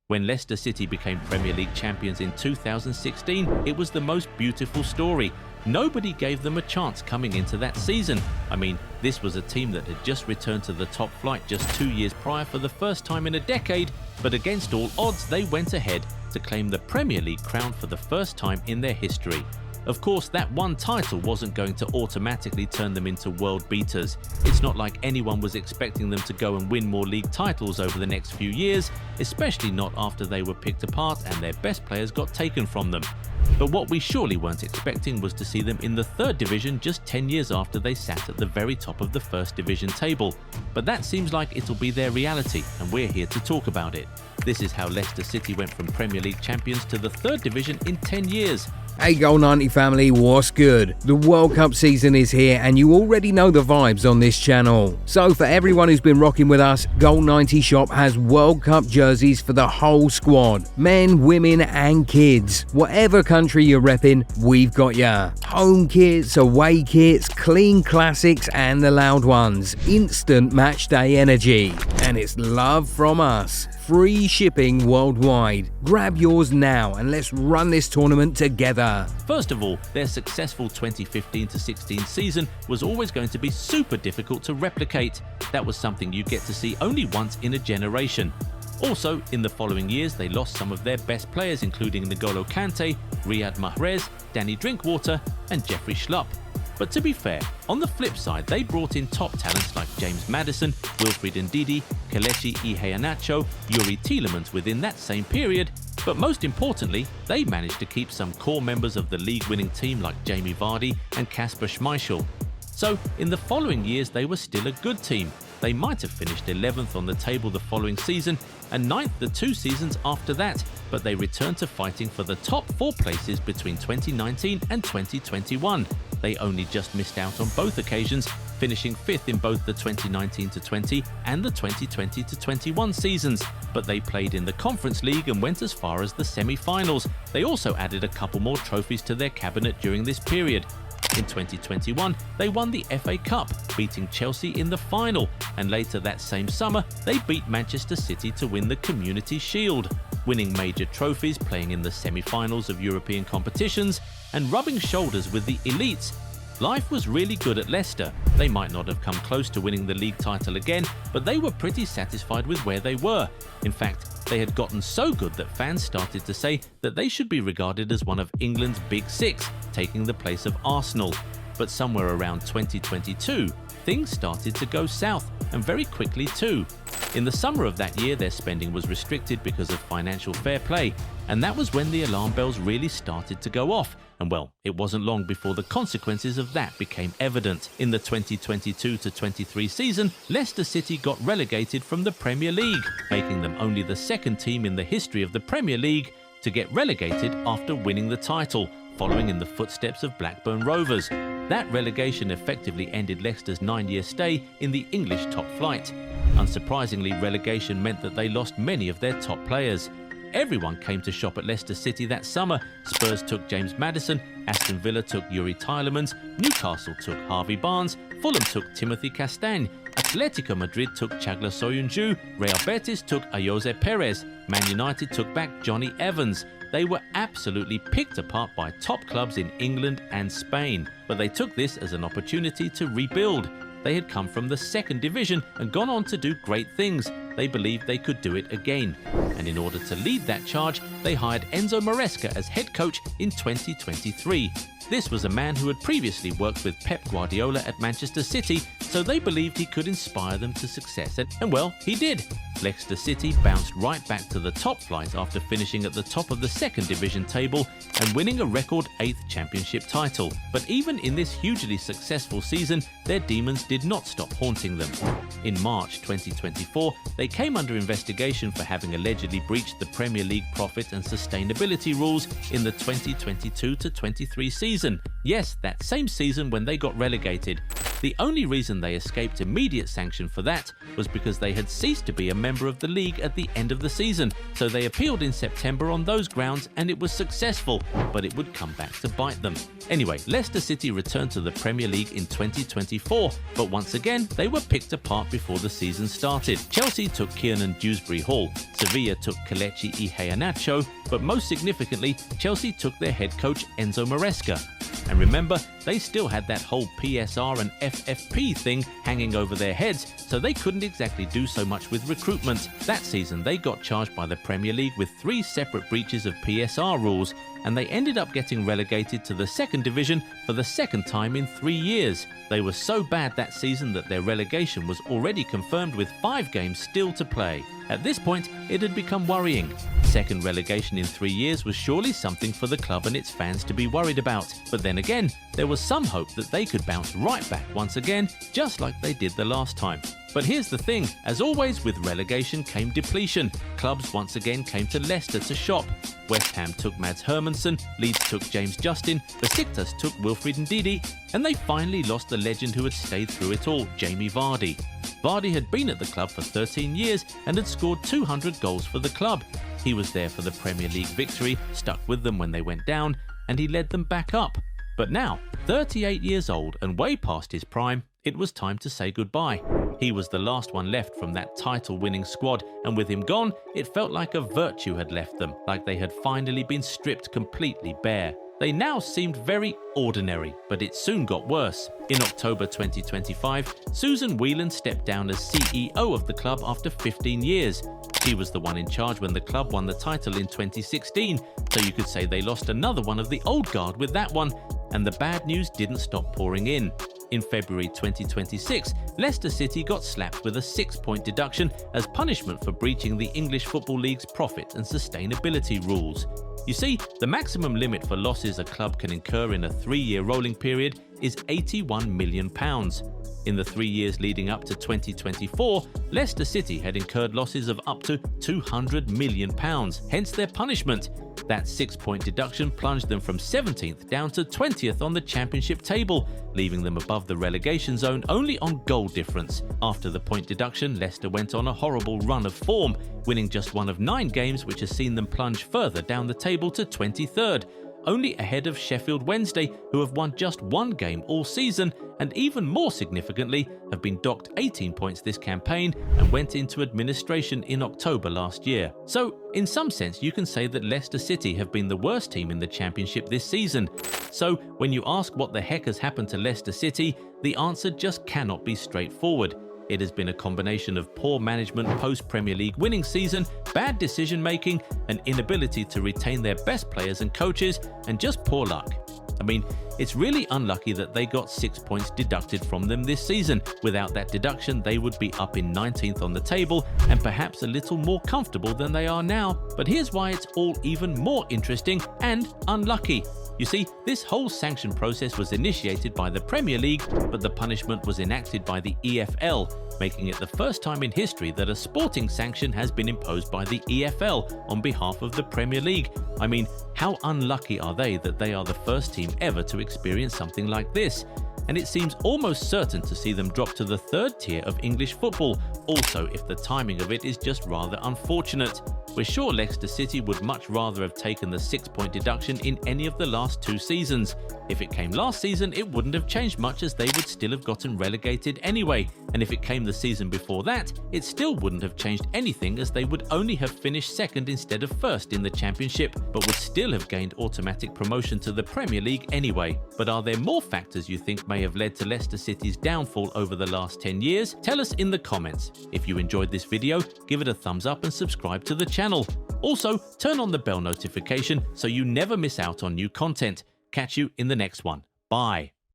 When Leicester City became Premier League champions in 2016, it was the most beautiful story. Nobody gave them a chance coming into that season. I mean, this was a team that had just returned to the top flight just 2 years prior for the first time in a decade, but against all odds they went ahead to claim the Premier League crown for the first time in their history. Of course, that one title wasn't going to automatically turn them into world beaters. It's not like anyone was expecting them to go and win more league titles over the next few years, especially not after they were picked apart and their best players got taken from them. But what we surely weren't expecting was to see them in the third division just 10 years after they sat at the very top of the first division table. But that seems like it'll be their reality, and we're here to talk about it. This is how Leicester City went from Premier League champions to the third division in 10 years. Hey Goal 90 family, what's good? The World Cup season is here and you already know the vibes on this channel. So for everyone who's been rocking with us, Goal 90 Shop has World Cup jerseys for the whole squad. Men, women and kids. Whatever country you're repping, we've got ya. Home kits, away kits, clean classics and the loud ones. Instant match day energy. And it's love from us. Free shipping worldwide. Grab yours now and let's run this tournament together. First of all, their successful 2015-16 season was always going to be super difficult to replicate. That was something you get to see only once in a generation. Also, in the following years, they lost some of their best players, including N'Golo Kante, Riyad Mahrez, Danny Drinkwater, and Jeffrey Schlupp. But to be fair, on the flip side, they brought in top talents like James Maddison, Wilfried Ndidi, Kelechi Iheanacho, Yuri Tielemans within that same period. But most importantly, they managed to keep some core members of the league-winning team like Jamie Vardy and Kasper Schmeichel. So, in the following years, they were still a good team. They might have finished 11th on the table the following season and 9th the 2 seasons after that, but they returned to fighting for the top 4 places between 2019 and 2021. They only just missed out on both occasions, finishing 5th in both the 2019-20 and the 2020-21 seasons, but they played in the Conference League and went as far as the semi-finals. They also added a couple more trophies to their cabinet during this period. In 2021, they won the FA Cup, beating Chelsea in the final, and later that same summer, they beat Manchester City to win the Community Shield, winning major trophies, playing in the semi-finals of European competitions, and rubbing shoulders with the elites. Life was really good at Leicester. They might not have come close to winning the league title again, but they were pretty satisfied with where they were. In fact, they had gotten so good that fans started to say that they should be regarded as one of England's Big Six, taking the place of Arsenal. But somewhere around 2022, things started to go south, and very quickly too. In the summer of that year, their spending was restricted because of financial fair play, and that was when the alarm bells really started to go off. And well, it wasn't long before the consequences of that became evident. In the 2022-23 season, Leicester City got relegated from the Premier League, making them only the second team in the history of the Premier League to get relegated after winning the title, following in the footsteps of Blackburn Rovers. That relegation effectively ended Leicester's 9-year stay in the English top flight. Unsurprisingly, relegation meant that they lost many of their top players. Everyone came to shop at Leicester City that summer. Spurs took James Maddison, Aston Villa took Yuri Tielemans, Newcastle took Harvey Barnes, Fulham took Timothy Castagne, Atletico Madrid took Chagla Soyuncu, Real Betis took Ayoze Perez, Man United took back Johnny Evans. They were absolutely picked apart by top clubs in England and Spain, but they took this as an opportunity to rebuild. They had come from the second division and gone on to do great things. They believed they could do it again. And in order to lead that charge, they hired Enzo Maresca as head coach in 2023. This was a man who had previously worked with Pep Guardiola at Manchester City, so they believed he could inspire them to success. And well, he did. Leicester City bounced right back to the top flight after finishing at the top of the second division table and winning a record 8th championship title. But even in this hugely successful season, their demons did not stop haunting them. In March 2024, they came under investigation for having allegedly breached the Premier League profit and sustainability rules in the 2022-23 season. Yes, that same season when they got relegated. The only reason they escaped immediate sanction for that was because they had ceased to be a member of the league at the end of the season, so they appealed in September on those grounds and it was successful, but it would come back to bite them. Anyway, Leicester City returned to the Premier League in 2024, but once again they were picked apart before the season started. Chelsea took Kiernan Dewsbury Hall, Sevilla took Kelechi Iheanacho, but most significantly, Chelsea took their head coach Enzo Maresca. And remember, they still had that whole PSR and FFP thing hanging over their heads, so they couldn't exactly do so much with recruitment. That season, they got charged by the Premier League with 3 separate breaches of PSR rules, and they ended up getting relegated to the second division for the second time in 3 years. They were so bad that season that their relegation was already confirmed with 5 games still to play. At this point, it had become worrying. Second relegation in 3 years was surely something for the club and its fans to be worried about. But then again, there was some hope that they could bounce right back once again, just like they did the last time. But here's the thing, as always with relegation came depletion. Clubs once again came to Leicester to shop. West Ham took Mads Hermansen, Leeds took James Justin, Besiktas took Wilfried Ndidi, and they finally lost the legend who had stayed through it all, Jamie Vardy. Vardy had been at the club for 13 years and had scored 200 goals for the club. He was there for the Premier League victory, stuck with them when they went down, and he led them back up. But now, 38 years old and way past his prime, it was time to say goodbye. He was the last one left from that title-winning squad, and with him gone, it felt like a virtue had left them, like they had finally been stripped completely bare. They now seemed very ordinary, but it soon got worse. In October 2025, Susan Whelan stepped down as CEO of the club after 15 years. She was the one in charge when the club won the title in 2016, so you could say they lost another one of the old guard with that one, and the bad news didn't stop pouring in. In February 2026, Leicester City got slapped with a 6-point deduction as punishment for breaching the English Football League's profit and sustainability rules. You see, the maximum limit for losses a club can incur in a 3-year rolling period is £81 million. In the 3 years leading up to 2024, Leicester City had incurred losses of up to £200 million, hence their punishment. That 6-point deduction plunged them from 17th down to 20th on the championship table, leaving them above the relegation zone only on goal difference. After the point deduction, Leicester went on a horrible run of form, winning just one of 9 games, which has seen them plunge further down the table to 23rd, only ahead of Sheffield Wednesday, who have won just 1 game all season, and even more significantly, have been docked 18 points this campaign and went into administration in October last year. So, in some sense, you can say that Leicester City have been the worst team in the Championship this season. So, when you ask what the heck has happened to Leicester City, the answer just cannot be straightforward. It has been a combination of poor management post-Premier League winning season, bad decision-making, an inability to retain their best players and coaches, and just poor luck. I mean, it's really unlucky that they got 6 points deducted from them this season. Without that deduction, they would be up in 19th on the table and perhaps a little more comfortable than they are now. But here's why it's all even more interesting and unlucky. You see, this whole sanction process was initiated by the Premier League, but the punishment was enacted by the EFL, making it the first time in history that a sporting sanction has been imposed by the EFL on behalf of the Premier League. I mean, how unlucky are they that they are the first team ever to experience something like this? And it seems almost certain to see them drop to the 3rd tier of English football, also if the timing of it is just rather unfortunate. We're sure Leicester City would much rather have taken the 6-point deduction in any of the last 2 seasons. If it came last season, it wouldn't have changed much as they would still have gotten relegated anyway, and if it came the season before that, it still wouldn't have changed anything as they would only have finished 2nd instead of 1st in the Championship, but would still have gained automatic promotion to the Premier League anyway. But are there more factors you think may have led to Leicester City's downfall over the last 10 years? Tell us in the comments. If you enjoyed this video, give it a thumbs up and subscribe to the channel. Also, turn on the bell notification so you never miss out on new content. Catch you in the next one. Bye.